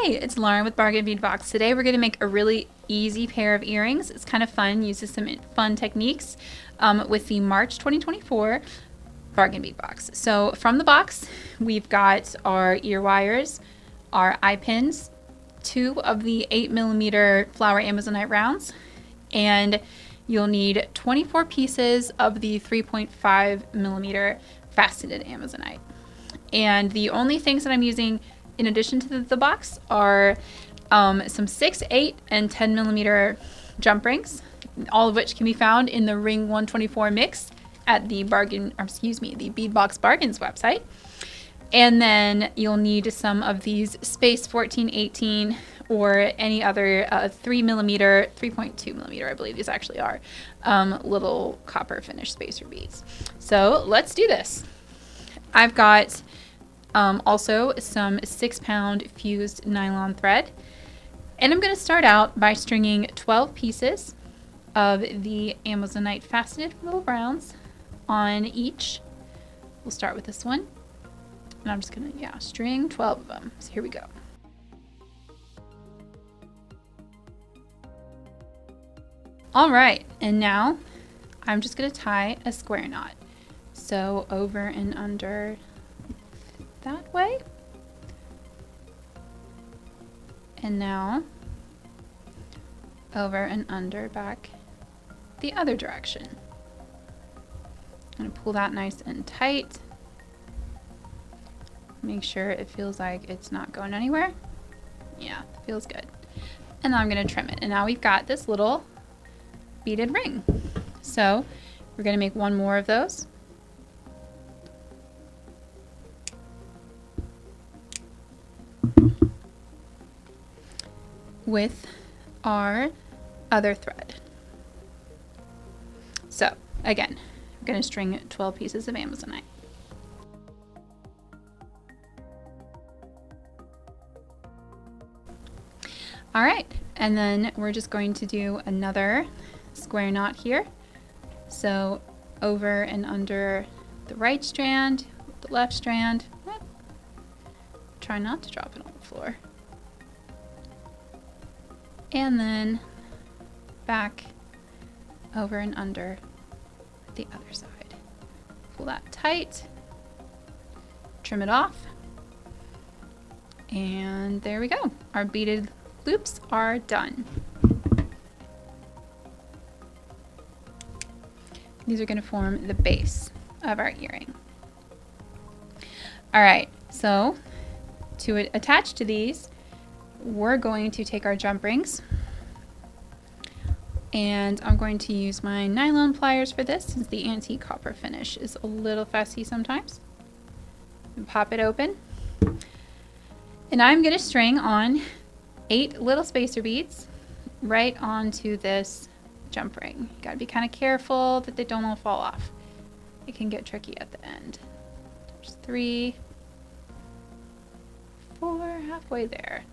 Hey, it's Lauren with Bargain Bead Box. Today we're going to make a really easy pair of earrings. It's kind of fun, uses some fun techniques with the March 2024 Bargain Bead Box. So from the box, we've got our ear wires, our eye pins, 2 of the 8mm flower Amazonite rounds, and you'll need 24 pieces of the 3.5mm faceted Amazonite. And the only things that I'm using in addition to the box are some 6, 8, and 10mm jump rings, all of which can be found in the Ring 124 mix at the the Bead Box Bargains website. And then you'll need some of these Space 1418 or any other 3mm, 3.2mm, I believe these actually are, little copper finish spacer beads. So let's do this. I've got also some 6-pound fused nylon thread. And I'm going to start out by stringing 12 pieces of the Amazonite faceted little rounds on each. We'll start with this one. And I'm just going to, string 12 of them. So here we go. All right, and now I'm just going to tie a square knot. So over and under that way. And now over and under back the other direction. I'm going to pull that nice and tight. Make sure it feels like it's not going anywhere. Yeah, feels good. And now I'm going to trim it. And now we've got this little beaded ring. So we're going to make one more of those. With our other thread. So again, I'm going to string 12 pieces of Amazonite. All right, and then we're just going to do another square knot here. So over and under the right strand, the left strand. Try not to drop it on the floor. And then back over and under the other side. Pull that tight, trim it off, and there we go. Our beaded loops are done. These are going to form the base of our earring. All right, so to attach to these, we're going to take our jump rings, and I'm going to use my nylon pliers for this since the antique copper finish is a little fussy sometimes. And pop it open, and I'm going to string on 8 little spacer beads right onto this jump ring. You got to be kind of careful that they don't all fall off. It can get tricky at the end. There's 3, 4, halfway there.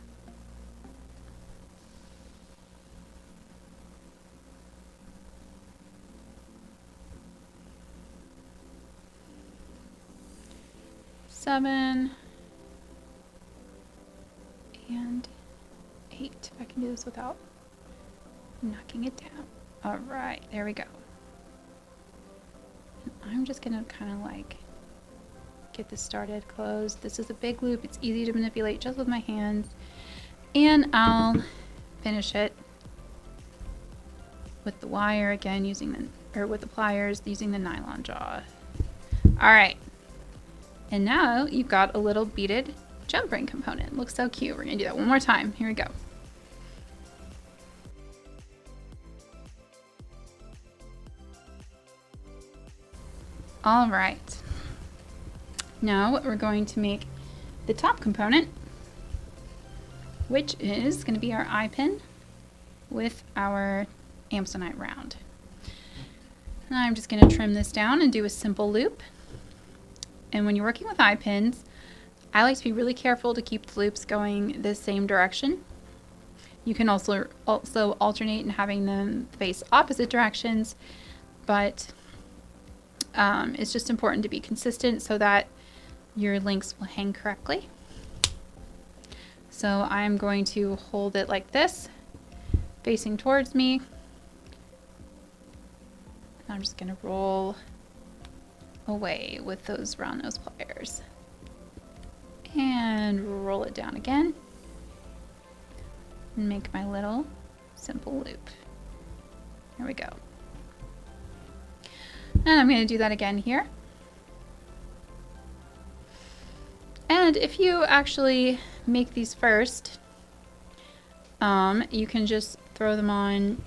Seven and 8. If I can do this without knocking it down. All right, there we go. And I'm just gonna kind of like get this started, closed. This is a big loop. It's easy to manipulate just with my hands. And I'll finish it with the wire again, with the pliers, using the nylon jaw. All right. And now you've got a little beaded jump ring component. Looks so cute. We're gonna do that one more time. Here we go. All right. Now we're going to make the top component, which is going to be our eye pin with our Amazonite round. And I'm just going to trim this down and do a simple loop. And when you're working with eye pins, I like to be really careful to keep the loops going the same direction. You can also alternate in having them face opposite directions, but it's just important to be consistent so that your links will hang correctly. So I'm going to hold it like this, facing towards me. And I'm just going to roll away with those round nose pliers. And roll it down again. And make my little simple loop. There we go. And I'm going to do that again here. And if you actually make these first, you can just throw them on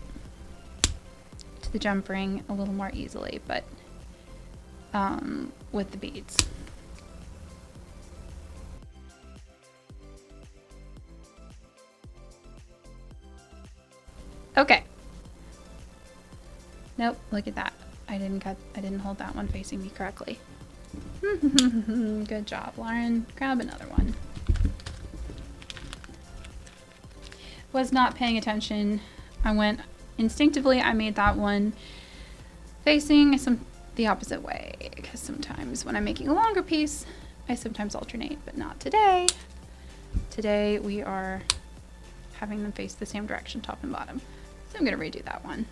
to the jump ring a little more easily, but with the beads. Okay. Nope, look at that. I didn't hold that one facing me correctly. Good job, Lauren. Grab another one. Was not paying attention. I went instinctively, I made that one facing the opposite way, because sometimes when I'm making a longer piece, I sometimes alternate, but not today. Today we are having them face the same direction, top and bottom. So I'm gonna redo that one.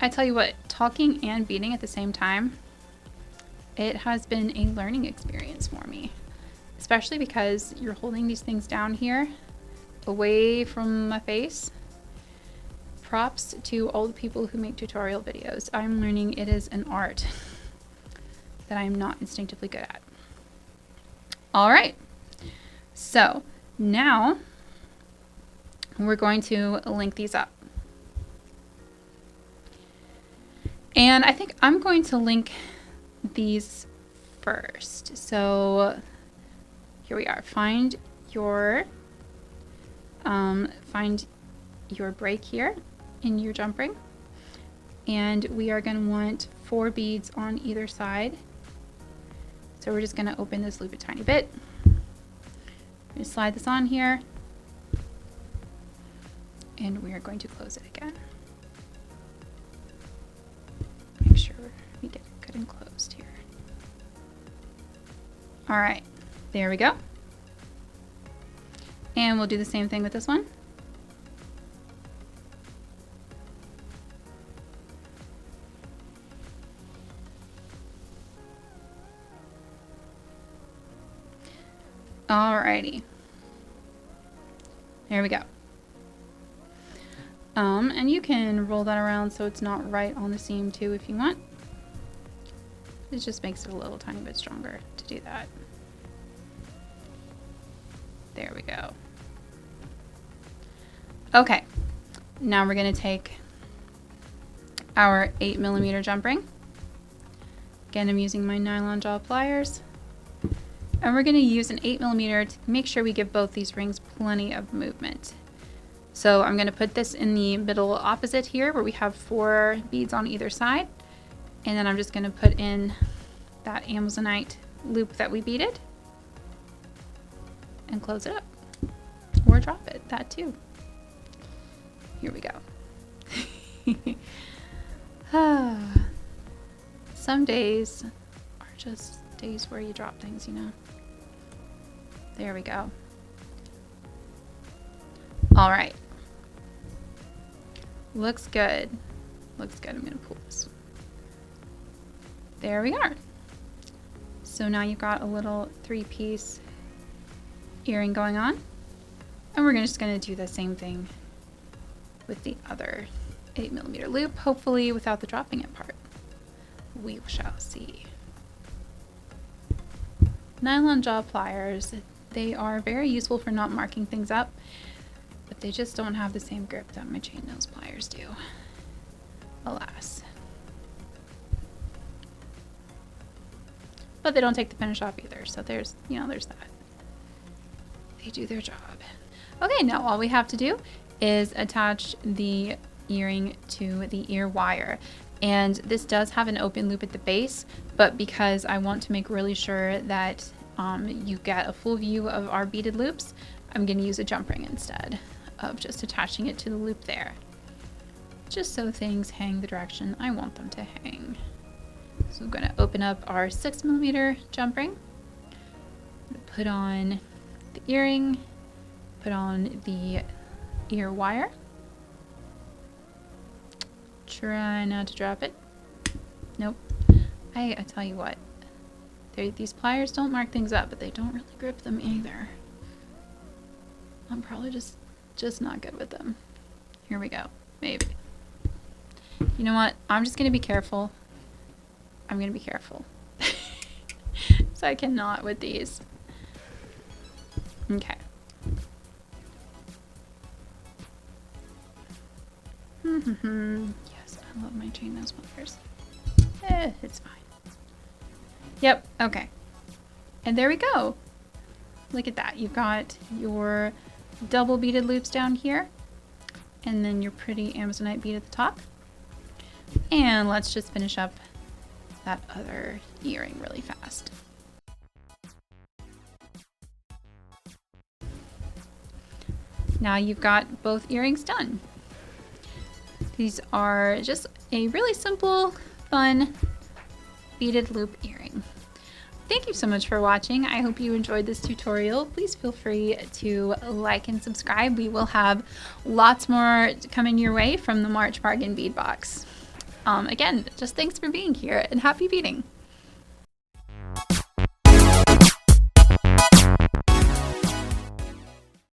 I tell you what, talking and beading at the same time, it has been a learning experience for me, especially because you're holding these things down here away from my face. Props to all the people who make tutorial videos. I'm learning it is an art that I'm not instinctively good at. All right, so now we're going to link these up. And I think I'm going to link these first. So here we are. Find your break here in your jump ring, and we are going to want 4 beads on either side. So we're just going to open this loop a tiny bit. We're going to slide this on here, and we are going to close it again. Make sure we get it good and closed here. All right, there we go. And we'll do the same thing with this one. Alrighty. There we go. And you can roll that around so it's not right on the seam too if you want. It just makes it a little tiny bit stronger to do that. There we go. Okay, now we're going to take our 8mm jump ring. Again, I'm using my nylon jaw pliers. And we're going to use an 8mm to make sure we give both these rings plenty of movement. So I'm going to put this in the middle opposite here where we have 4 beads on either side. And then I'm just going to put in that Amazonite loop that we beaded and close it up. Or drop it, that too. Here we go. Some days are just days where you drop things, you know. There we go. All right. Looks good. Looks good. I'm going to pull this. There we are. So now you've got a little 3-piece earring going on. And we're just going to do the same thing with the other 8mm loop, hopefully without the dropping it part. We shall see. Nylon jaw pliers, they are very useful for not marking things up, but they just don't have the same grip that my chain nose pliers do, alas. But they don't take the finish off either, so there's that. They do their job. Okay, now all we have to do is attach the earring to the ear wire. And this does have an open loop at the base, but because I want to make really sure that you get a full view of our beaded loops, I'm going to use a jump ring instead of just attaching it to the loop there. Just so things hang the direction I want them to hang. So I'm going to open up our 6mm jump ring, put on the earring, put on the ear wire. Try not to drop it. Nope. I tell you what, these pliers don't mark things up, but they don't really grip them either. I'm probably just not good with them. Here we go. Maybe. You know what? I'm just gonna be careful. I'm gonna be careful. So I cannot with these. Okay. Yes, I love my chainless pliers. It's fine. Yep, okay. And there we go. Look at that. You've got your double beaded loops down here, and then your pretty Amazonite bead at the top. And let's just finish up that other earring really fast. Now you've got both earrings done. These are just a really simple, fun beaded loop earring. Thank you so much for watching. I hope you enjoyed this tutorial. Please feel free to like and subscribe. We will have lots more coming your way from the March Bargain Bead Box. Again, just thanks for being here and happy beading.